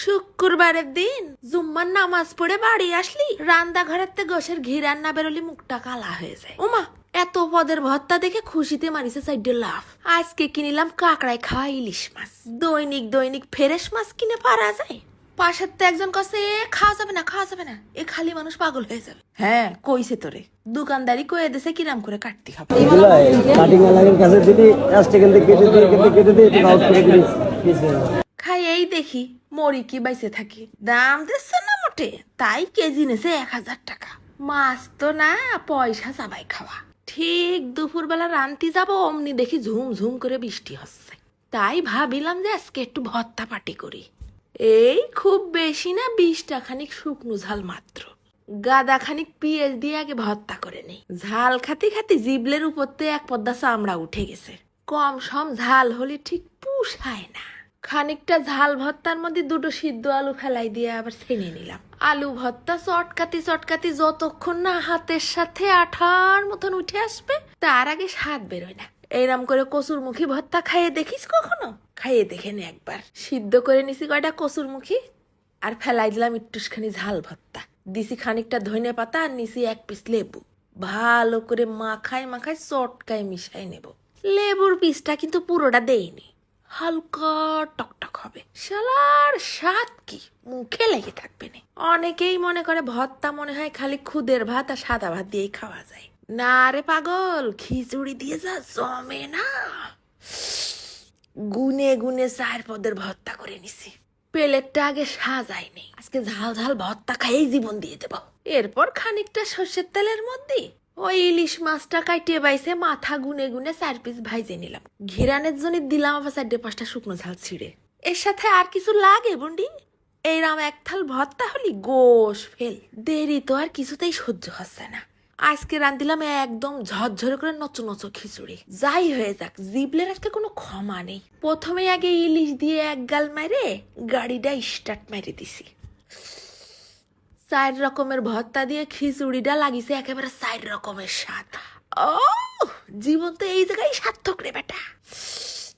শুক্রবারের দিন জুম্মার নামাজ পড়ে বাড়ি আসলি রান্না ঘরের তে গোশের ঘি রান্না বেরোলি মুখটা কালা হয়ে যায়। ওমা, এত পদের ভর্তা দেখে খুশিতে মারিছে সাইডে লাফ। আজকে কিনিলাম কাকড়ায় খাওয়া ইলিশ মাছ। দৈনিক দৈনিক ফ্রেশ মাছ কিনে পারা যায়? পাশের তো একজন কছে খাওয়া যাবে না, খাওয়া যাবে না, এ খালি মানুষ পাগল হয়ে যাবে। হ্যাঁ কইছে তোরে, দোকানদারি কয়ে দেশে কিরাম করে কাটতে হবে। কাটিং এলাকার কাছে যদি কেটে দিয়ে খাই এই দেখি মরি কি বাইসে থাকি। দাম দিচ্ছে না মোটে, তাই কেজি নেছে 1000 টাকা। মাছ তো না, পয়সা চাবাই খাওয়া। ঠিক দুপুর বেলা রান্তি যাব, অমনি দেখি ঝুম ঝুম করে বৃষ্টি হচ্ছে। তাই ভাবিলাম যে আজকে একটু ভর্তা পাটি করি। এই খুব বেশি না, 20 টাকানিক শুকনো ঝাল মাত্র। গাদা খানিক পিঁয়াজ দিয়ে আগে ভর্তা করে নেই। ঝাল খাতি খাতি জিবলের উপরতে এক পদ্মা চামড়া উঠে গেছে। কম সম ঝাল হলে ঠিক পুষায় না। খানিকটা ঝাল ভর্তার মধ্যে দুটো সিদ্ধ আলু ফেলাই দিয়ে আবার ছেনে নিলাম। আলু ভর্তা চটকাতি চটকাতি যতক্ষণ না হাতের সাথে আঠার মতন উঠে আসবে, তার আগে স্বাদ বেরোয় না। এইরকম করে কচুরমুখী ভর্তা খাইয়ে দেখিস কখনো? খাইয়ে দেখে নে একবার। সিদ্ধ করে নিছি কয়টা কচুরমুখী, আর ফেলাই দিলাম একটুখানি ঝাল ভর্তা। দিছি খানিকটা ধনে পাতা, আর নিছি 1 পিস লেবু। ভালো করে মাখায় মাখায় চটকায় মিশাই নেব। লেবুর পিসটা কিন্তু পুরোটা দেইনি, হালকা টকটক হবে। শালার স্বাদ কি মুখে লেগে থাকবে না। অনেকেই মনে করে ভর্তা মনে হয় খালি খুদের ভাত আর সাদা ভাত দিয়েই খাওয়া যায়। না রে পাগল, খিচুড়ি দিয়ে যা জমে না। গুনে গুনে 4 পদের ভর্তা করে নিছি। প্লেটটা আগে সাজাইনি, আজকে ঝাল ঝাল ভর্তা খাইয়েই জীবন দিয়ে দেব। এরপর খানিকটা সর্ষের তেলের মধ্যে ওই ইলিশ মাছটা কাটিয়ে বাইছে মাথা গুনে গুনে 4 পিস ভাইজে নিলাম। ঘিরানের জন্য দিলাম আবার 4-5টা শুকনো ঝাল ছিঁড়ে। এর সাথে আর কিছু লাগে বন্ডি? এইরাম এক থাল ভর্তা হলি গোশ ফেল। দেরি তো আর কিছুতেই সহ্য হচ্ছে না। আজকে রান্ধিলাম একদম ঝরঝরে করে নচো নচো খিচুড়ি। যাই হয়ে যাক, জিবলের আজকে কোনো ক্ষমা নেই। প্রথমে আগে ইলিশ দিয়ে এক গাল মারে গাড়িটা স্টার্ট মেরে দিছি। 4 রকমের ভর্তা দিয়ে খিচুড়িটা লাগিছে একেবারে 4 রকমের স্বাদ। ও জীবন তো এই জায়গায় সার্থক রে বেটা।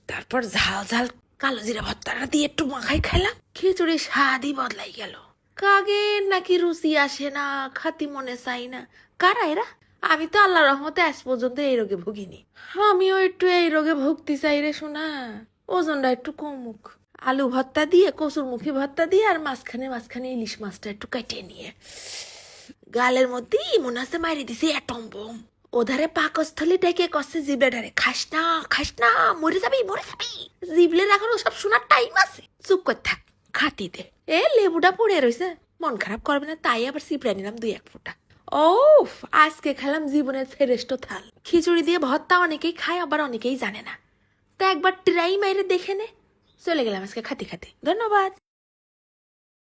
তারপর ঝাল ঝাল কালো জিরা ভর্তাটা দিয়ে একটু মাখাই খেলাম, খিচুড়ির স্বাদই বদলাই গেল। কাগের নাকি রুচি আসে না, খাতি মনে চাই না। কারা এরা? আমি তো আল্লাহ রহমতে আজ পর্যন্ত এই রোগে ভুগিনি। আমিও একটু এই রোগে ভুগতে চাই রে শোনা, ওজনটা একটু কমুক। আলু ভর্তা দিয়ে, কচুরমুখী ভর্তা দিয়ে, আর মাঝখানে মাঝখানে ইলিশ মাছটা একটু কাটিয়ে নিয়ে গালের মধ্যে মনে আছে মারি দিছি অ্যাটম বোম। ওধারে পাকস্থলী ডেকে কষছে জিবলেটারে, খাস না, মরে যাবি মরে যাবি। জিবলের এখন সব শোনার টাইম আছে, চুপ করে থাক, খাতি দে। এ লেবুটা পড়ে রয়েছে, মন খারাপ করবে না, তাই আবার চিপড়ে নিলাম 2-1 ফোঁটা। ও আজকে খেলাম জীবনের শ্রেষ্ঠ থাল। খিচুড়ি দিয়ে ভর্তা অনেকেই খায়, আবার অনেকেই জানে না। তা একবার ট্রাই মাইরে দেখে নে। চলে গেলাম আজকে খাতি খাতি। ধন্যবাদ।